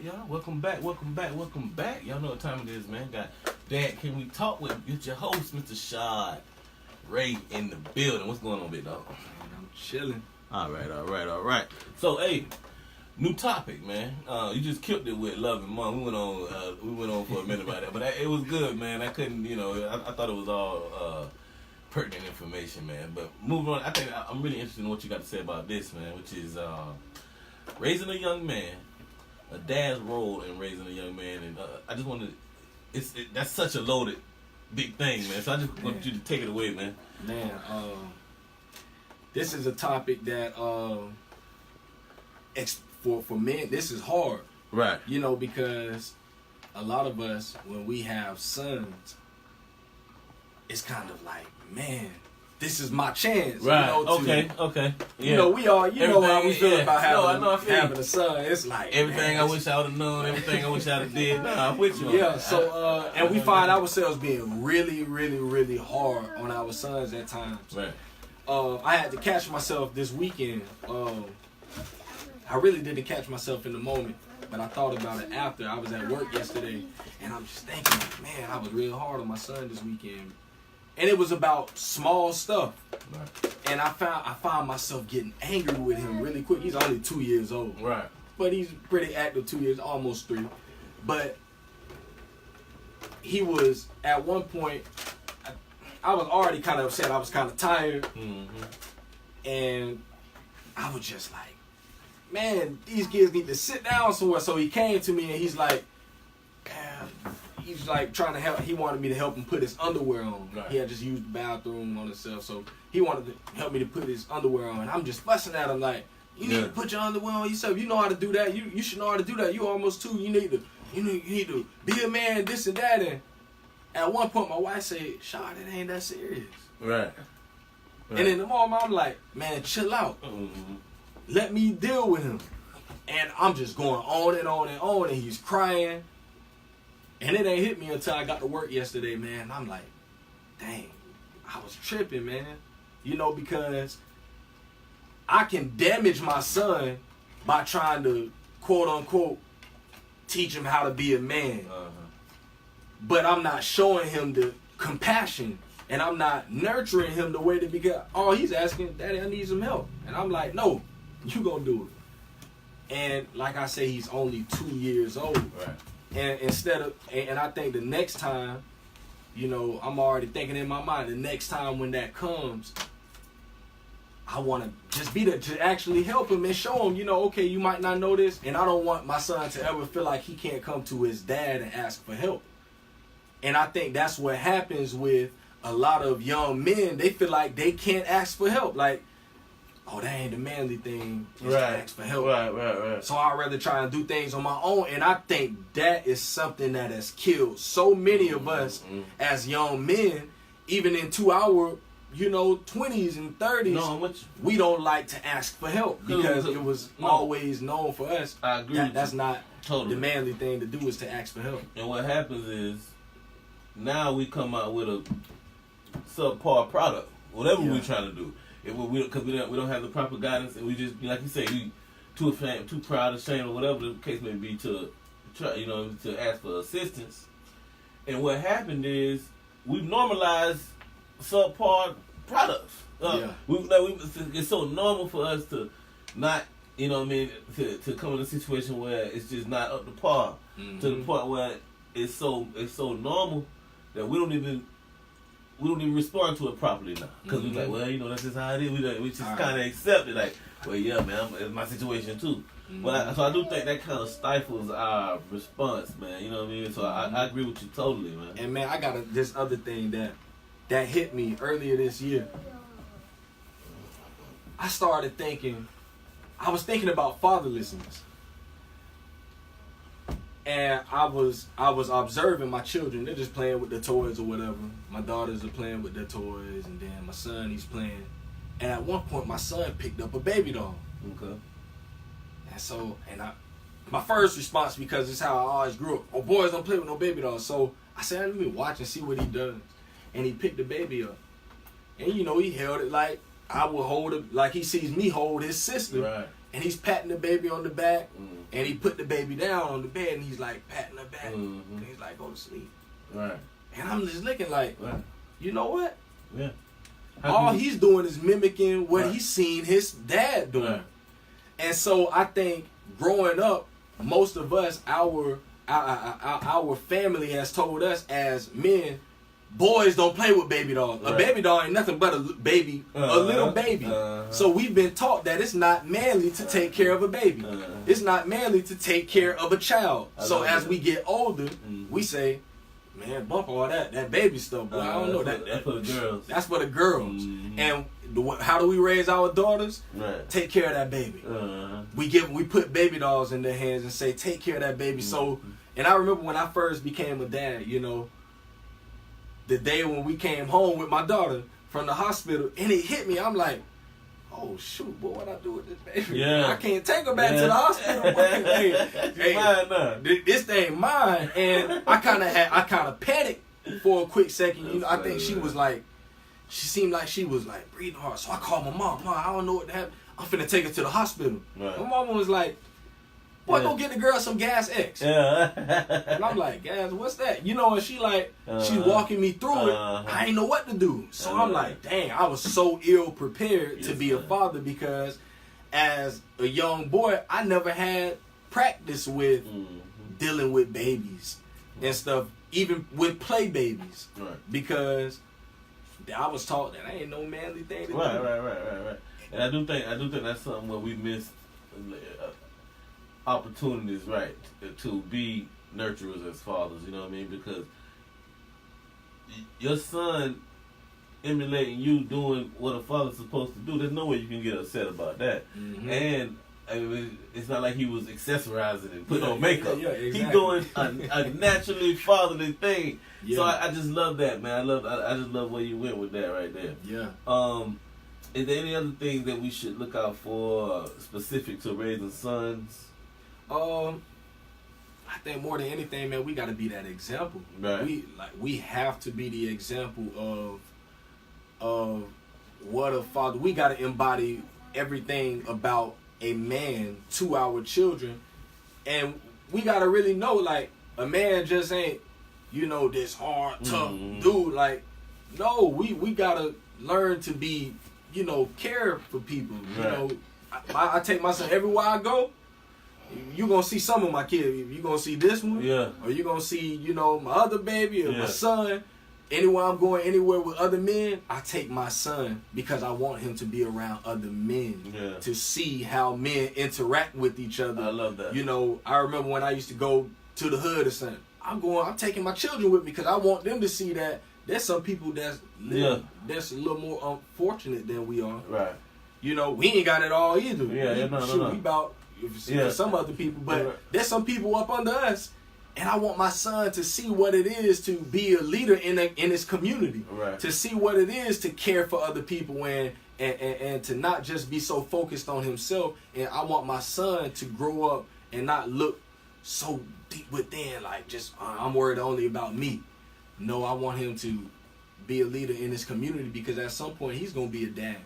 right, y'all. Welcome back. Y'all know what time it is, man. Got Dad, Can We Talk with your host, Mr. ReShod Ray in the building. What's going on, big dog? Man, I'm chilling. All right. So, hey, new topic, man. You just killed it with Love and Mom. We went on for a minute about that, but it was good, man. I couldn't, I thought it was all pertinent information, man. But moving on, I think I'm really interested in what you got to say about this, man, which is raising a young man, a dad's role in raising a young man, and I just wanted, that's such a loaded, big thing, man. So I just want you to take it away, man. Man, this is a topic that for men, this is hard, right? Because a lot of us, when we have sons, it's kind of like, man, this is my chance. Right. Okay. Yeah. We all, know how we feel about having a son. It's like everything I wish I would have known, everything I wish I would have did. Nah, I'm with you. Yeah. So, and we find ourselves being really, really, really hard on our sons at times. Right. I had to catch myself this weekend. I really didn't catch myself in the moment, but I thought about it after. I was at work yesterday, and I'm just thinking, man, I was real hard on my son this weekend. And it was about small stuff. Right. And I found myself getting angry with him really quick. He's only 2 years old. Right. But he's pretty active, 2 years, almost 3. But he was, at one point, I was already kind of upset. I was kind of tired. Mm-hmm. And I was just like, man, these kids need to sit down somewhere. So he came to me and he's like, trying to help. He wanted me to help him put his underwear on. Right. He had just used the bathroom on himself, so he wanted to help me to put his underwear on. And I'm just fussing at him like, you need to put your underwear on yourself. You know how to do that. You should know how to do that. You almost 2. You need to be a man. This and that. And at one point, my wife said, "Shot, it ain't that serious." Right. And in the moment, I'm like, man, chill out. Mm-hmm. Let me deal with him. And I'm just going on and on and on, and he's crying. And it ain't hit me until I got to work yesterday, man. I'm like, dang, I was tripping, man. Because I can damage my son by trying to, quote unquote, teach him how to be a man. Uh-huh. But I'm not showing him the compassion, and I'm not nurturing him the way to be. Oh, he's asking, Daddy, I need some help. And I'm like, no, you gonna do it. And like I say, he's only 2 years old. Right. And and I think the next time, I'm already thinking in my mind, the next time when that comes, I want to just be there to actually help him and show him, okay, you might not know this, and I don't want my son to ever feel like he can't come to his dad and ask for help. And I think that's what happens with a lot of young men. They feel like they can't ask for help. Like, oh, that ain't the manly thing. Just to ask for help. Right. So I'd rather try and do things on my own. And I think that is something that has killed so many of us as young men, even into our, 20s and 30s. No, we don't like to ask for help because it was always known for us. I agree. That's not totally the manly thing to do, is to ask for help. And what happens is, now we come out with a subpar product, whatever we're trying to do. Because we don't have the proper guidance, and we just, like you say, we too proud, ashamed, or whatever the case may be to try, to ask for assistance. And what happened is we've normalized subpar products. It's so normal for us to not, to come in a situation where it's just not up to par, to the point where it's so normal that we don't even respond to it properly now. Because we're like, well, that's just how it is. We just kind of accept it. Like, well, yeah, man, it's my situation too. But so I do think that kind of stifles our response, man. You know what I mean? So I agree with you totally, man. And, man, I got this other thing that hit me earlier this year. I was thinking about fatherlessness. And I was observing my children. They're just playing with their toys or whatever. My daughters are playing with their toys, and then my son, he's playing. And at one point, my son picked up a baby doll. Okay. And so, my first response, because it's how I always grew up, oh, boys don't play with no baby dolls. So I said, let me watch and see what he does. And he picked the baby up. And, he held it like I would hold it, like he sees me hold his sister. Right. and he's patting the baby on the back, and he put the baby down on the bed, and he's like patting her back, and he's like, go to sleep. Right. And I'm just looking like, you know what? Yeah. All he's doing is mimicking what he's seen his dad doing. Right. And so I think growing up, most of us, our family has told us as men, boys don't play with baby dolls. Right. A baby doll ain't nothing but a baby, a little baby. So we've been taught that it's not manly to take care of a baby. It's not manly to take care of a child. So as we get older, we say, man, bump all that baby stuff. Boy, I don't know. That's for the girls. That's for the girls. And how do we raise our daughters? Right. Take care of that baby. We put baby dolls in their hands and say, take care of that baby. So, and I remember when I first became a dad, you know, the day when we came home with my daughter from the hospital, and it hit me. I'm like, oh shoot, boy, what I do with this baby? Yeah. I can't take her back to the hospital. This thing mine. And I kind of panicked for a quick second. You know, I think she seemed like she was like breathing hard. So I called my mom. Mom, I don't know what happened. I'm finna take her to the hospital. Right. My mama was like, boy, go get the girl some Gas X. Yeah. And I'm like, Gas, what's that? You know, and she like, she's walking me through it. I ain't know what to do. So I'm like, dang, I was so ill prepared to be a father because as a young boy, I never had practice with dealing with babies and stuff, even with play babies. Right. Because I was taught that ain't no manly thing to do. Right. And I do think that's something where we missed opportunities, right, to be nurturers as fathers, you know what I mean? Because your son emulating you doing what a father's supposed to do, there's no way you can get upset about that. And I mean, it's not like he was accessorizing and putting on makeup. Exactly. He's doing a naturally fatherly thing. Yeah. So I just love that, man. I just love where you went with that right there. Yeah. Is there any other things that we should look out for specific to raising sons? I think more than anything, man, we got to be that example. Right. We have to be the example of what a father. We got to embody everything about a man to our children, and we got to really know, like, a man just ain't, you know, this hard, tough dude. Like, no, we got to learn to be, you know, care for people. Right. You know, I take my son everywhere I go. You gonna see some of my kids. You gonna see this one, or you gonna see, you know, my other baby or my son. Anywhere I'm going, anywhere with other men, I take my son because I want him to be around other men to see how men interact with each other. I love that. You know, I remember when I used to go to the hood or something. I'm taking my children with me because I want them to see that there's some people that's a little more unfortunate than we are. Right. You know, we ain't got it all either. We about for some other people, but there's some people up under us, and I want my son to see what it is to be a leader in his community, to see what it is to care for other people and to not just be so focused on himself. And I want my son to grow up and not look so deep within, like just I'm worried only about me. No, I want him to be a leader in his community because at some point he's gonna be a dad.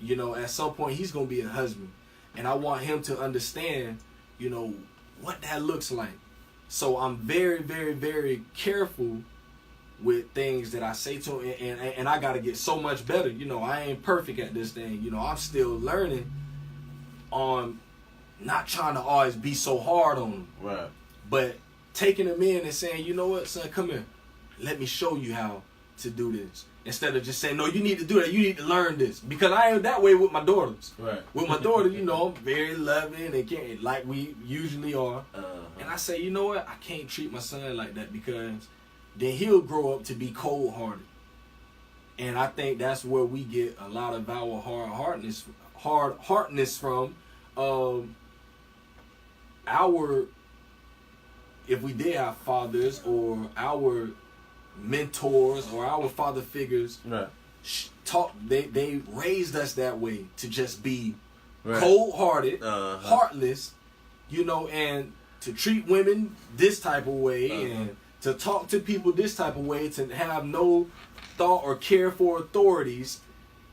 You know, at some point he's gonna be a husband. And I want him to understand, you know, what that looks like. So I'm very, very, very careful with things that I say to him. And I got to get so much better. You know, I ain't perfect at this thing. You know, I'm still learning on not trying to always be so hard on him. Right. But taking him in and saying, you know what, son, come here. Let me show you how to do this. Instead of just saying, no, you need to do that. You need to learn this. Because I am that way with my daughters. Right. With my daughter, you know, I'm very loving and caring, like we usually are. And I say, you know what? I can't treat my son like that because then he'll grow up to be cold-hearted. And I think that's where we get a lot of our hard-heartednness from. If we did have fathers or our mentors or our father figures they raised us that way to just be cold-hearted, heartless, you know, and to treat women this type of way and to talk to people this type of way, to have no thought or care for authorities.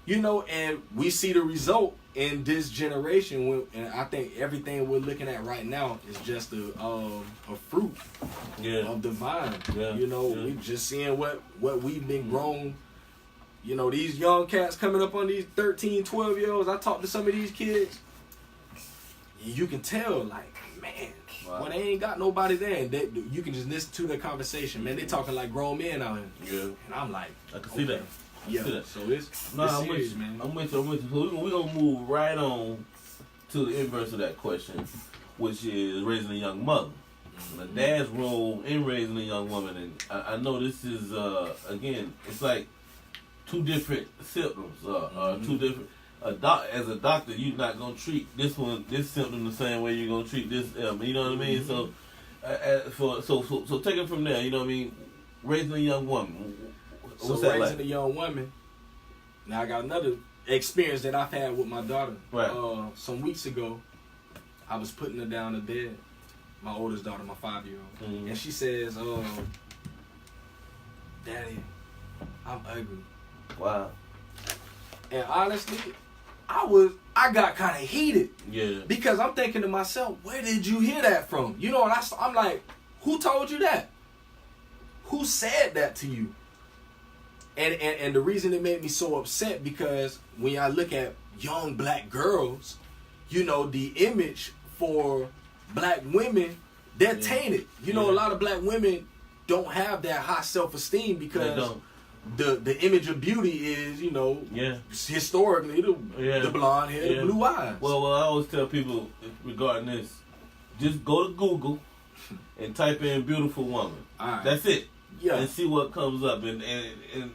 You know, and we see the result in this generation. And I think everything we're looking at right now is just a fruit of the vine. Yeah. You know, we just seeing what we've been grown. You know, these young cats coming up on these 13, 12-year-olds. I talk to some of these kids. You can tell, like, man, when they ain't got nobody there, and you can just listen to their conversation. Man, they talking like grown men out here. Yeah. And I'm like, I can see that. Yeah, so it's serious, man. I'm with you. So we're going to move right on to the inverse of that question, which is raising a young mother. The dad's role in raising a young woman. And I know this is, again, it's like two different symptoms. Two different. As a doctor, you're not going to treat this symptom the same way you're going to treat this. You know what I mean? So take it from there. You know what I mean? Raising a young woman. What's that raising a young woman. Now I got another experience that I've had with my daughter. Right. Some weeks ago, I was putting her down to bed. My oldest daughter, my 5-year-old, and she says, "Daddy, I'm ugly." Wow. And honestly, I got kind of heated. Yeah. Because I'm thinking to myself, where did you hear that from? You know, and I'm like, who told you that? Who said that to you? And the reason it made me so upset, because when I look at young black girls, you know, the image for black women, they're tainted. You know, a lot of black women don't have that high self-esteem because the image of beauty is, you know, historically the blonde hair, the blue eyes. Well, I always tell people regarding this, just go to Google and type in beautiful woman. Right. That's it. Yeah. And see what comes up. And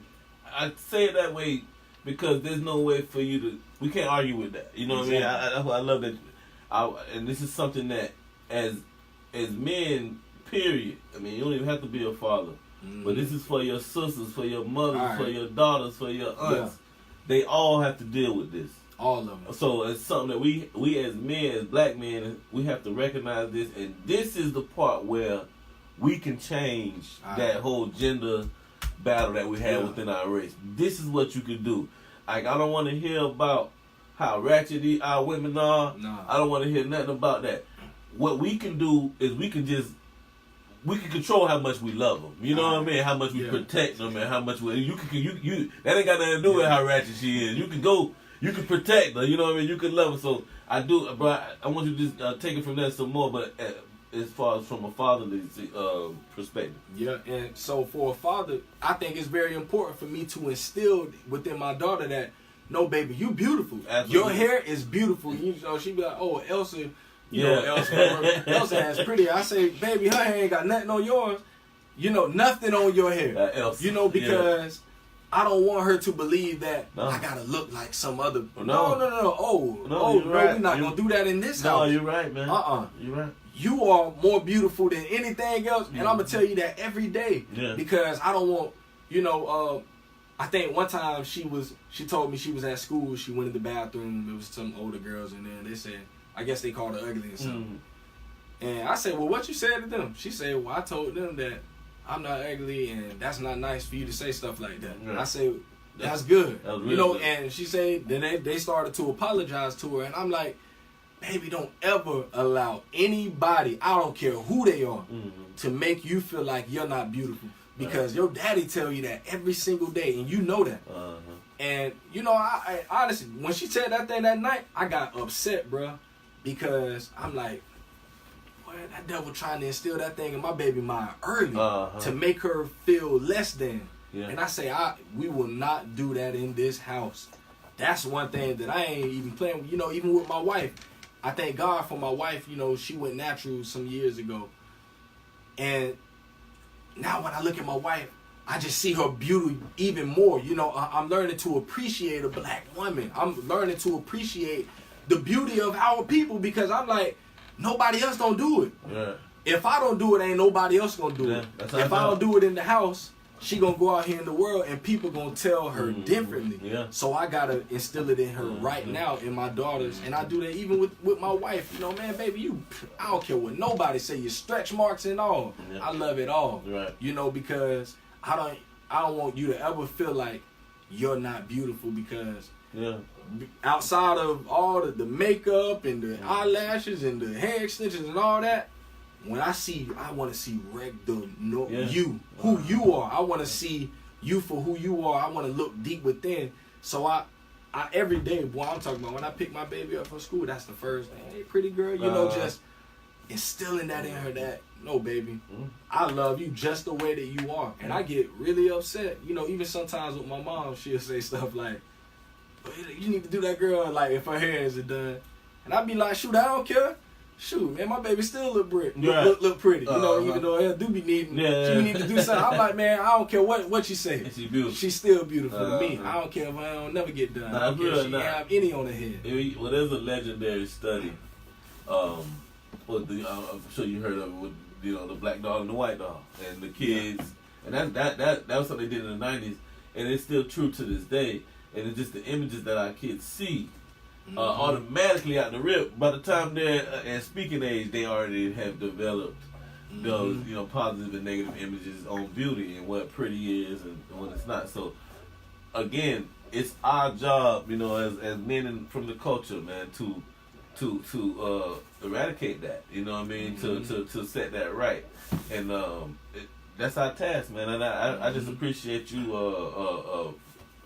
I say it that way because there's no way for you to, we can't argue with that. You know what I mean? I love that. And this is something that as men, period, I mean, you don't even have to be a father. But this is for your sisters, for your mothers, for your daughters, for your aunts. They all have to deal with this. All of them. So it's something that we as men, as black men, we have to recognize this. And this is the part where we can change that whole gender battle that we have within our race. This is what you can do. Like, I don't want to hear about how ratchet our women are. No. I don't want to hear nothing about that. What we can do is we can control how much we love them. You know what I mean? How much we protect them, and how much you that ain't got nothing to do with how ratchet she is. You can protect her. You know what I mean? You can love her. So I do, but I want you to just take it from there some more. But as far as from a fatherly perspective. Yeah, and so for a father, I think it's very important for me to instill within my daughter that, no, baby, you beautiful. Absolutely. Your hair is beautiful. You know, she be like, oh, Elsa, you know, Elsa has pretty. I say, baby, her hair ain't got nothing on yours. You know, nothing on your hair. Elsa. You know, because I don't want her to believe that I gotta look like some other. No. No, we're not gonna do that in this house. No, you're right, man. You're right. You are more beautiful than anything else, and I'm gonna tell you that every day. Yeah. Because I don't want, you know. I think one time she told me she was at school. She went in the bathroom. There was some older girls in there. They said, I guess they called her ugly or something. And I said, well, what you said to them? She said, well, I told them that I'm not ugly, and that's not nice for you to say stuff like that. Yeah. And I said, that's good. That really, you know, good. And she said, then they started to apologize to her, and I'm like, baby, don't ever allow anybody, I don't care who they are, to make you feel like you're not beautiful. Because your daddy tell you that every single day, and you know that. And, you know, I honestly, when she said that thing that night, I got upset, bro. Because I'm like, boy, that devil trying to instill that thing in my baby mind early to make her feel less than. Yeah. And I say, we will not do that in this house. That's one thing that I ain't even playing with. You know, even with my wife. I thank God for my wife. You know, she went natural some years ago. And now when I look at my wife, I just see her beauty even more. You know, I'm learning to appreciate a black woman. I'm learning to appreciate the beauty of our people, because I'm like, nobody else don't do it. Yeah. If I don't do it, ain't nobody else gonna do it. If I don't do it in the house, she gonna go out here in the world and people gonna tell her differently. Yeah. So I gotta instill it in her right now, in my daughters, and I do that even with my wife. You know, man, baby, I don't care what nobody say, your stretch marks and all. Yeah. I love it all. Right. You know, because I don't want you to ever feel like you're not beautiful, because Yeah. Outside of all the makeup and the eyelashes and the hair extensions and all that, when I see you, I want to see you, who you are. I want to see you for who you are. I want to look deep within. So I every day, boy, I'm talking about when I pick my baby up from school, that's the first thing. Hey, pretty girl, you know, just instilling that in her that, no, baby, I love you just the way that you are. And I get really upset. You know, even sometimes with my mom, she'll say stuff like, you need to do that, girl, like if her hair isn't done. And I'd be like, shoot, I don't care. Shoot, man, my baby still look pretty. Look pretty. You know, even though her do be needing, she need to do something. I'm like, man, I don't care what she say. She's beautiful. She's still beautiful to me. I don't care if I don't never get done. I don't care if she have any on her head. Well, there's a legendary study. I'm sure you heard of it with, you know, the black dog and the white dog and the kids, and that was something they did in the 90s, and it's still true to this day. And it's just the images that our kids see automatically out the rip. By the time they're at speaking age, they already have developed those, you know, positive and negative images on beauty and what pretty is and what it's not. So again, it's our job, you know, as men from the culture, man, to eradicate that. You know what I mean? To set that right. And that's our task, man. And I just appreciate you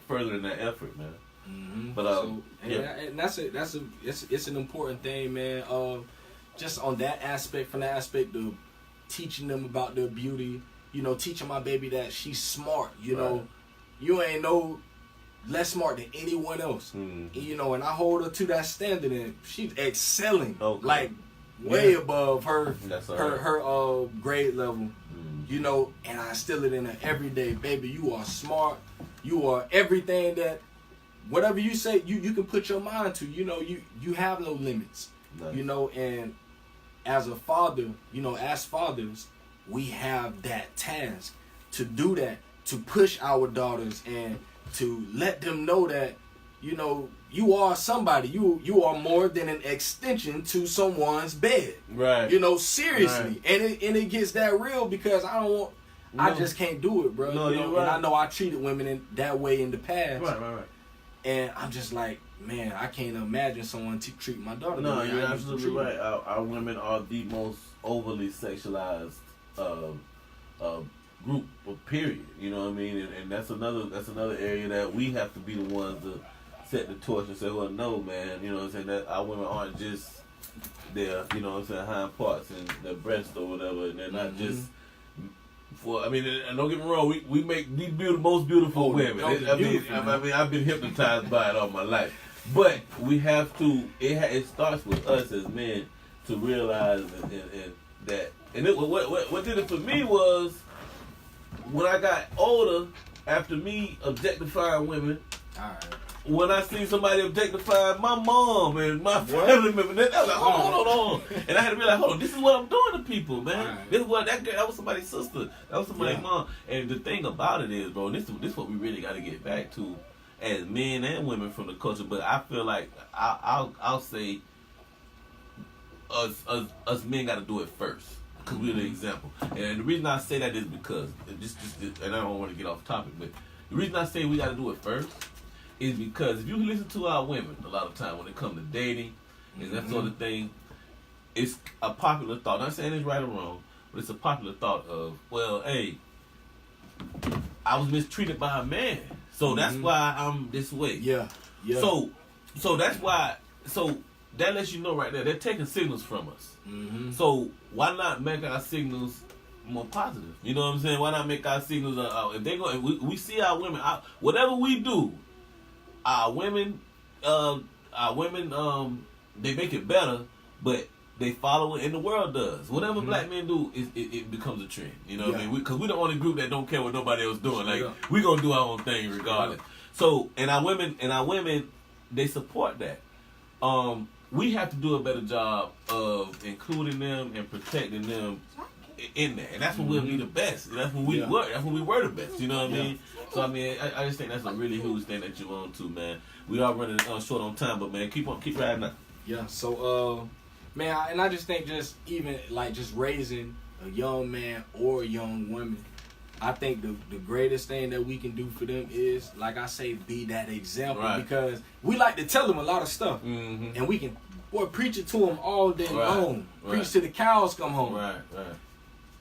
furthering that effort, man. But and it's an important thing, man. Just on that aspect, from the aspect of teaching them about their beauty, you know, teaching my baby that she's smart. You know, you ain't no less smart than anyone else. You know, and I hold her to that standard, and she's excelling, like way above her grade level. You know, and I instill it in her every day, baby. You are smart. You are everything that, whatever you say, you can put your mind to. You know, you have no limits. Nice. You know, and as a father, you know, as fathers, we have that task to do that, to push our daughters and to let them know that, you know, you are somebody. You are more than an extension to someone's bed. Right. You know, seriously. Right. And it gets that real, because I just can't do it, bro. No, you know? Right. And I know I treated women that way in the past. Right. And I'm just like, man, I can't imagine someone treating my daughter. No, you're absolutely right. Our women are the most overly sexualized group, period. You know what I mean? And that's another area that we have to be the ones to set the torch and say, well, no, man, you know what I'm saying, that our women aren't just their, you know what I'm saying, hind parts and their breasts or whatever, and they're not just for, I mean, and don't get me wrong, we make the most beautiful women. I mean, I've been hypnotized by it all my life. But we have to, it starts with us as men to realize and that, and what did it for me was, when I got older, after me objectifying women, when I see somebody objectifying my mom and my family member, I was like, hold on. And I had to be like, hold on, this is what I'm doing to people, man. This is what that was somebody's sister. That was somebody's mom. And the thing about it is, bro, this is what we really got to get back to as men and women from the culture. But I feel like I'll say us men got to do it first, because we're the example. And the reason I say that is because, and I don't want to get off topic, but the reason I say we got to do it first is because if you listen to our women a lot of time when it comes to dating and that sort of thing, it's a popular thought. I'm not saying it's right or wrong, but it's a popular thought of, well, hey, I was mistreated by a man, so that's why I'm this way. Yeah. So that's why. So that lets you know right there, they're taking signals from us. So why not make our signals more positive? You know what I'm saying? Why not make our signals? If they go, if we see our women, whatever we do, our women, they make it better, but they follow it, and the world does. Whatever black men do, it becomes a trend. You know what I mean? Because we're the only group that don't care what nobody else doing. Like, we gonna do our own thing regardless. So, and our women, they support that. We have to do a better job of including them and protecting them in that, and that's when we'll be the best. That's when we were. That's when we were the best. You know what I mean? So I mean, I just think that's a really huge thing that you're on to, man. We are running short on time, but man, keep riding up. Yeah. So, man, I just think just even like just raising a young man or a young woman I think the greatest thing that we can do for them is, like I say, be that example. Right. Because we like to tell them a lot of stuff. Mm-hmm. And we can, boy, preach it to them all day long. Right. Preach till the cows come home. Right.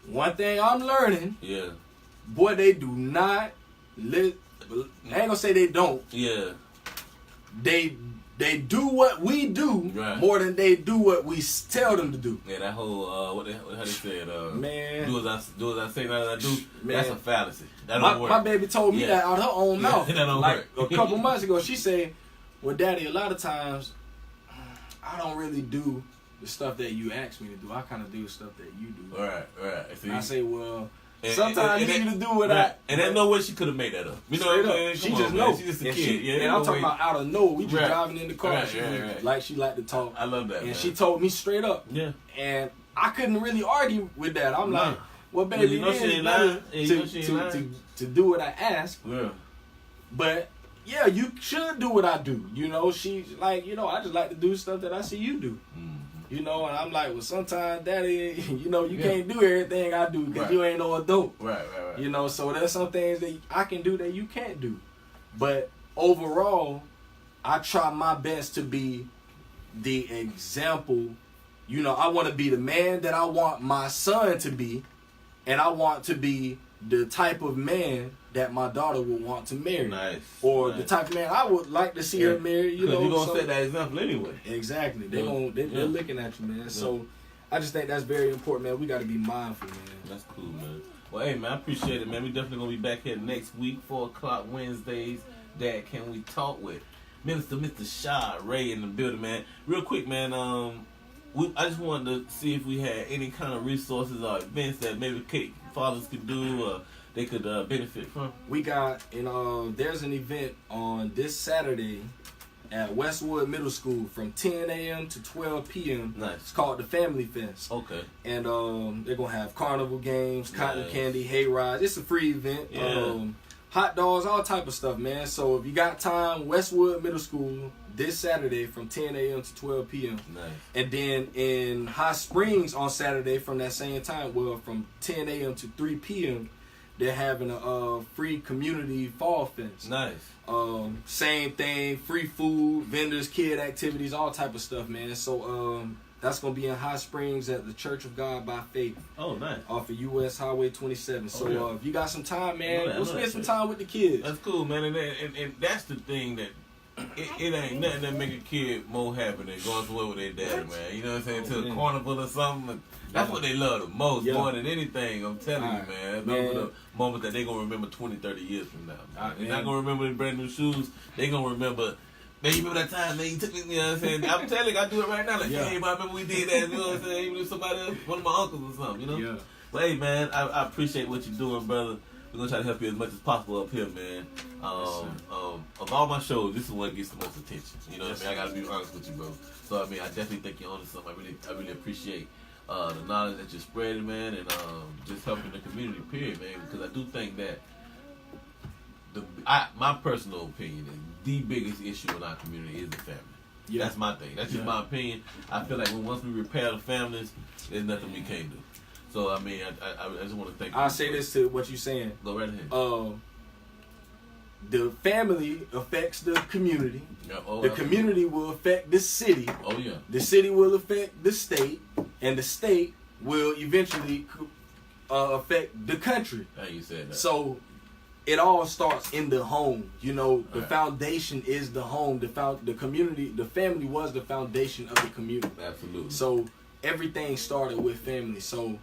One thing I'm learning, boy, they do not I ain't gonna say they don't. Yeah. They do what we do more than they do what we tell them to do. Yeah, that whole how they said, man, do as I say, not as I do. Man, that's a fallacy. That don't work. My baby told me that out of her own mouth. That don't like work. A couple months ago, she said, "Well, Daddy, a lot of times I don't really do the stuff that you ask me to do. I kind of do the stuff that you do." Right. See? I say, well. Sometimes you need to do what and there's no way she could have made that up. You know what I'm saying? She just knows. She's just a kid. And I'm talking about out of nowhere. We just driving in the car. Like she liked to talk. I love that. And she told me straight up. Yeah. And I couldn't really argue with that. I'm like, well, baby, you ain't lying. To do what I ask. Yeah. But yeah, you should do what I do. You know, she's like, you know, I just like to do stuff that I see you do. You know, and I'm like, well, sometimes, Daddy, you know, you can't do everything I do because you ain't no adult. Right. You know, so there's some things that I can do that you can't do. But overall, I try my best to be the example. You know, I want to be the man that I want my son to be, and I want to be the type of man that my daughter would want to marry. Or the type of man I would like to see her marry. You know, you're going to set that example anyway. Exactly. They're looking at you, man. Yeah. So I just think that's very important, man. We got to be mindful, man. That's cool, man. Well, hey, man, I appreciate it, man. We definitely going to be back here next week, 4 o'clock Wednesdays. Dad, can we talk with Mr. ReShod Ray in the building, man. Real quick, man, I just wanted to see if we had any kind of resources or events that maybe fathers could do or they could benefit from. We got, there's an event on this Saturday at Westwood Middle School from 10 a.m. to 12 p.m. Nice. It's called the Family Fest. Okay. And they're going to have carnival games, cotton candy, hay rides. It's a free event. Yeah. Hot dogs, all type of stuff, man. So if you got time, Westwood Middle School this Saturday from 10 a.m. to 12 p.m. Nice. And then in Hot Springs on Saturday from that same time, well, from 10 a.m. to 3 p.m., they're having a free community fall fest. Nice. Same thing, free food, vendors, kid activities, all type of stuff, man. So that's going to be in Hot Springs at the Church of God by Faith. Oh, nice. Off of U.S. Highway 27. So if you got some time, man, go spend some time with the kids. That's cool, man. And that's the thing that it ain't nothing that make a kid more happy than going somewhere with their daddy, man. You know what I'm saying? To a carnival or something. That's what they love the most, more than anything. I'm telling you, man. Those are the moments that they going to remember 20, 30 years from now. They're not going to remember the brand new shoes. They going to remember, man, you remember that time, man, you took me, you know what I'm saying? I'm telling you, I do it right now. Like, hey, but I remember we did that, you know what I'm saying? Even if somebody else, one of my uncles or something, you know? Yeah. But, hey, man, I appreciate what you're doing, brother. We're going to try to help you as much as possible up here, man. Of all my shows, this is what gets the most attention. You know what I mean? I got to be honest with you, bro. So, I mean, I definitely think you're onto something. I really appreciate the knowledge that you're spreading, man, and just helping the community, period, man. Because I do think that my personal opinion is the biggest issue in our community is the family. Yeah. That's my thing. That's just my opinion. I feel like once we repair the families, there's nothing we can't do. So, I mean, I just want to thank you. I'll say this to what you're saying. Go right ahead. The family affects the community. Yeah, the community will affect the city. Oh, yeah. The city will affect the state. And the state will eventually affect the country. How you said that. So, it all starts in the home. You know, the foundation is the home. The community, the family was the foundation of the community. Absolutely. So, everything started with family. So,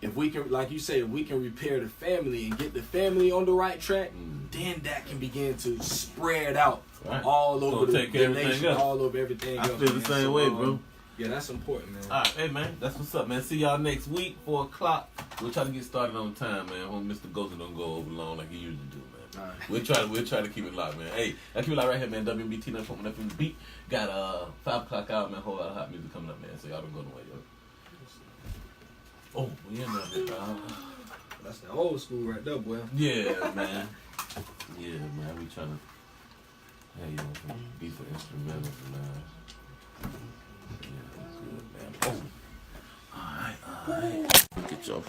if we can, like you say, if we can repair the family and get the family on the right track, then that can begin to spread out all over the nation, all over everything else. I feel the same way, bro. Yeah, that's important, man. All right, hey, man, that's what's up, man. See y'all next week, 4 o'clock. We'll try to get started on time, man. Hope Mr. Gozer don't go over long like he usually do, man. All right. We'll try to keep it locked, man. Hey, I keep it locked right here, man. WBT 9.1 FM Beat. Got 5 o'clock out, man. Whole lot of hot music coming up, man. So y'all don't go nowhere, yo. Oh, we in there, that's the old school right there, boy. Yeah, man. Yeah, man. We trying to. Hey, yo, beat for instrumentals, man. Yeah, that's good, man. Oh. All right. Look at y'all.